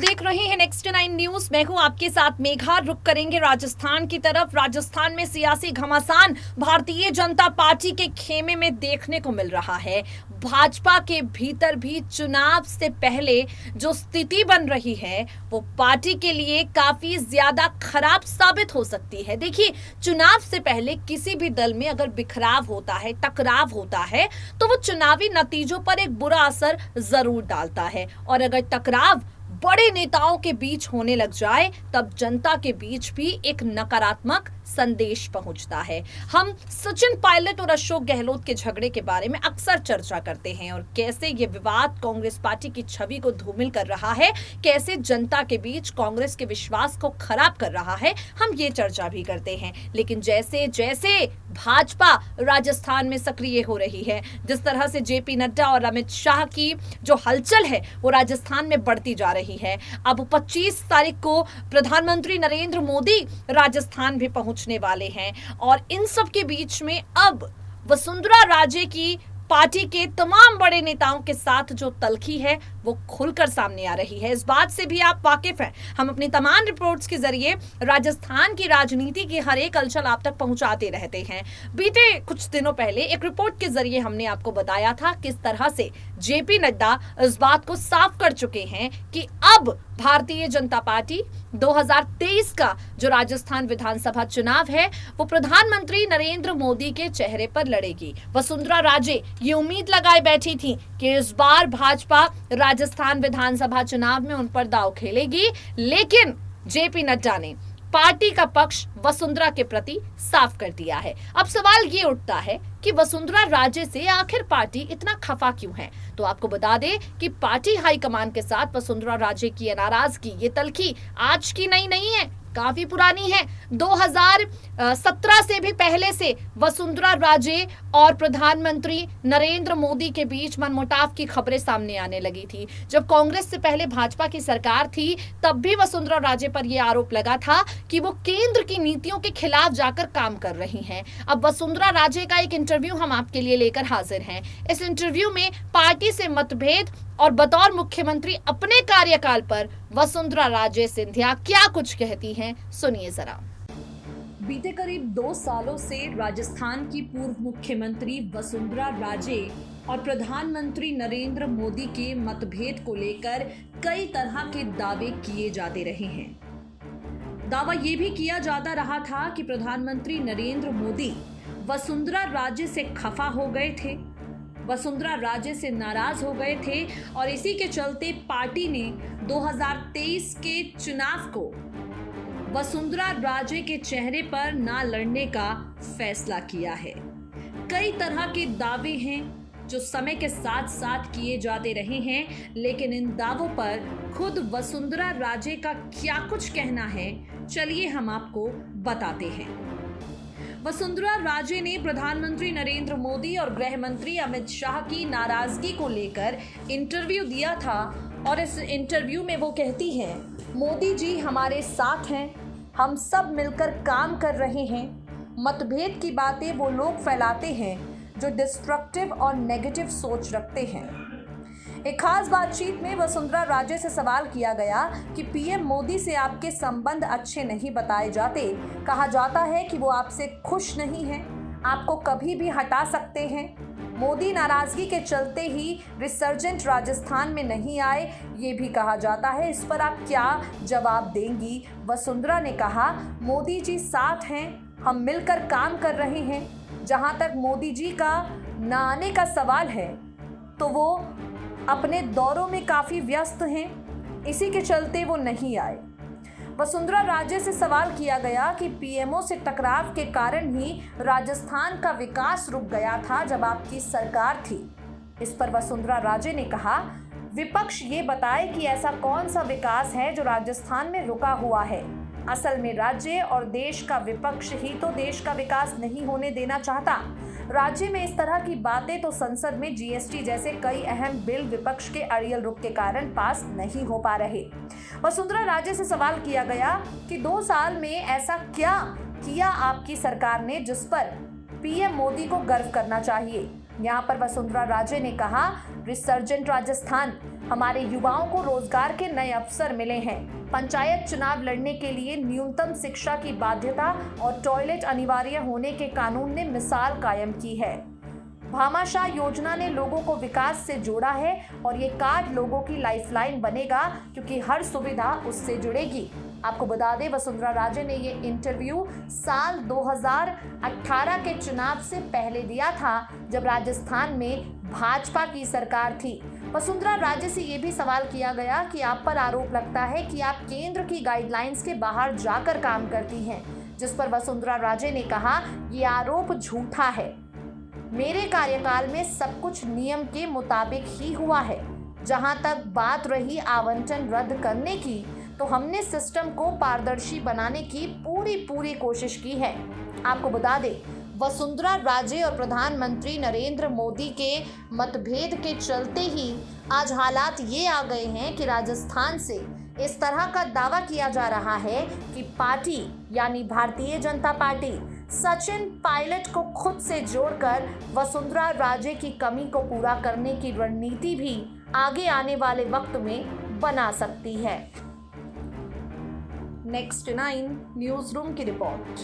देख रहे हैं नेक्स्ट 9 न्यूज। मैं हूं आपके साथ मेघा। रुक करेंगे राजस्थान की तरफ। राजस्थान में सियासी घमासान भारतीय जनता पार्टी के खेमे में देखने को मिल रहा है। भाजपा के भीतर भी चुनाव से पहले जो स्थिति बन रही है वो पार्टी के लिए काफी ज्यादा खराब साबित हो सकती है। देखिए, चुनाव से पहले किसी भी दल में अगर बिखराव होता है, टकराव होता है, तो वो चुनावी नतीजों पर एक बुरा असर जरूर डालता है। और अगर टकराव बड़े नेताओं के बीच होने लग जाए तब जनता के बीच भी एक नकारात्मक संदेश पहुंचता है। हम सचिन पायलट और अशोक गहलोत के झगड़े के बारे में अक्सर चर्चा करते हैं और कैसे ये विवाद कांग्रेस पार्टी की छवि को धूमिल कर रहा है, कैसे जनता के बीच कांग्रेस के विश्वास को खराब कर रहा है, हम ये चर्चा भी करते हैं। लेकिन जैसे जैसे भाजपा राजस्थान में सक्रिय हो रही है, जिस तरह से जेपी नड्डा और अमित शाह की जो हलचल है वो राजस्थान में बढ़ती जा रही है। अब 25 तारीख को प्रधानमंत्री नरेंद्र मोदी राजस्थान भी पहुंचने वाले हैं और इन सब के बीच में अब वसुंधरा राजे की पार्टी के तमाम बड़े नेताओं के साथ जो तल्खी है वो खुलकर सामने आ रही है। इस बात से भी आप वाकिफ हैं। हम अपनी तमाम रिपोर्ट्स के जरिए राजस्थान की राजनीति की हर एक हलचल आप तक पहुंचाते रहते हैं। बीते कुछ दिनों पहले एक रिपोर्ट के जरिए हमने आपको बताया था किस तरह से जेपी नड्डा इस बात को साफ कर चुके हैं कि अब भारतीय जनता पार्टी 2023 का जो राजस्थान विधानसभा चुनाव है वो प्रधानमंत्री नरेंद्र मोदी के चेहरे पर लड़ेगी। वसुंधरा राजे ये उम्मीद लगाए बैठी थी कि इस बार भाजपा राजस्थान विधानसभा चुनाव में उन पर दांव खेलेगी, लेकिन जेपी नड्डा ने पार्टी का पक्ष वसुंधरा के प्रति साफ कर दिया है। अब सवाल ये उठता है कि वसुंधरा राजे से आखिर पार्टी इतना खफा क्यों है। तो आपको बता दें कि पार्टी हाईकमान के साथ वसुंधरा राजे की नाराजगी, ये तल्खी आज की नहीं है, काफी पुरानी है। 2017 से भी पहले से वसुंधरा राजे और प्रधानमंत्री नरेंद्र मोदी के बीच मनमुटाव की खबरें सामने आने लगी थी। जब कांग्रेस से पहले भाजपा की सरकार थी तब भी वसुंधरा राजे पर यह आरोप लगा था कि वो केंद्र की नीतियों के खिलाफ जाकर काम कर रही हैं। अब वसुंधरा राजे का एक इंटरव्यू हम आपके लिए लेकर हाजिर हैं। इस इंटरव्यू में पार्टी से मतभेद और बतौर मुख्यमंत्री अपने कार्यकाल पर वसुंधरा राजे सिंधिया क्या कुछ कहती हैं, सुनिए जरा। बीते करीब 2 सालों से राजस्थान की पूर्व मुख्यमंत्री वसुंधरा राजे और प्रधानमंत्री नरेंद्र मोदी के मतभेद को लेकर कई तरह के दावे किए जाते रहे हैं। दावा ये भी किया जाता रहा था कि प्रधानमंत्री नरेंद्र मोदी वसुंधरा राजे से खफा हो गए थे, वसुंधरा राजे से नाराज हो गए थे और इसी के चलते पार्टी ने 2023 के चुनाव को वसुंधरा राजे के चेहरे पर ना लड़ने का फैसला किया है। कई तरह के दावे हैं जो समय के साथ साथ किए जाते रहे हैं, लेकिन इन दावों पर खुद वसुंधरा राजे का क्या कुछ कहना है, चलिए हम आपको बताते हैं। वसुंधरा राजे ने प्रधानमंत्री नरेंद्र मोदी और गृह मंत्री अमित शाह की नाराजगी को लेकर इंटरव्यू दिया था और इस इंटरव्यू में वो कहती हैं, मोदी जी हमारे साथ हैं, हम सब मिलकर काम कर रहे हैं। मतभेद की बातें वो लोग फैलाते हैं जो डिस्ट्रक्टिव और नेगेटिव सोच रखते हैं। एक खास बातचीत में वसुंधरा राजे से सवाल किया गया कि पीएम मोदी से आपके संबंध अच्छे नहीं बताए जाते, कहा जाता है कि वो आपसे खुश नहीं हैं, आपको कभी भी हटा सकते हैं। मोदी नाराजगी के चलते ही रिसर्जेंट राजस्थान में नहीं आए, ये भी कहा जाता है। इस पर आप क्या जवाब देंगी? वसुंधरा ने कहा, मोदी जी साथ हैं, हम मिलकर काम कर रहे हैं। जहां तक मोदी जी का न आने का सवाल है तो वो अपने दौरों में काफ़ी व्यस्त हैं, इसी के चलते वो नहीं आए। वसुंधरा राजे से सवाल किया गया कि पीएमओ से टकराव के कारण ही राजस्थान का विकास रुक गया था जब आपकी सरकार थी। इस पर वसुंधरा राजे ने कहा, विपक्ष ये बताए कि ऐसा कौन सा विकास है जो राजस्थान में रुका हुआ है। असल में राज्य और देश का विपक्ष ही तो देश का विकास नहीं होने देना चाहता। राज्य में इस तरह की बातें तो संसद में जीएसटी जैसे कई अहम बिल विपक्ष के अड़ियल रुख के कारण पास नहीं हो पा रहे। वसुंधरा राजे से सवाल किया गया कि 2 साल में ऐसा क्या किया आपकी सरकार ने जिस पर पीएम मोदी को गर्व करना चाहिए। यहाँ पर वसुंधरा राजे ने कहा, रिसर्जेंट राजस्थान, हमारे युवाओं को रोजगार के नए अवसर मिले हैं। पंचायत चुनाव लड़ने के लिए न्यूनतम शिक्षा की बाध्यता और टॉयलेट अनिवार्य होने के कानून ने मिसाल कायम की है। भामाशाह योजना ने लोगों को विकास से जोड़ा है और ये कार्ड लोगों की लाइफलाइन बनेगा क्योंकि हर सुविधा उससे जुड़ेगी। आपको बता दें, वसुंधरा राजे ने ये इंटरव्यू साल 2018 के चुनाव से पहले दिया था, जब राजस्थान में भाजपा की सरकार थी। वसुंधरा राजे से ये भी सवाल किया गया कि आप पर आरोप लगता है कि आप केंद्र की गाइडलाइंस के बाहर जाकर काम करती हैं, जिस पर वसुंधरा राजे ने कहा, ये आरोप झूठा है। मेरे कार्यकाल में सब कुछ नियम के मुताबिक ही हुआ है। जहां तक बात रही आवंटन रद्द करने की, तो हमने सिस्टम को पारदर्शी बनाने की पूरी कोशिश की है। आपको बता दें, वसुंधरा राजे और प्रधानमंत्री नरेंद्र मोदी के मतभेद के चलते ही आज हालात ये आ गए हैं कि राजस्थान से इस तरह का दावा किया जा रहा है कि पार्टी यानी भारतीय जनता पार्टी सचिन पायलट को खुद से जोड़कर वसुंधरा राजे की कमी को पूरा करने की रणनीति भी आगे आने वाले वक्त में बना सकती है। नेक्स्ट 9 न्यूज़ रूम की रिपोर्ट।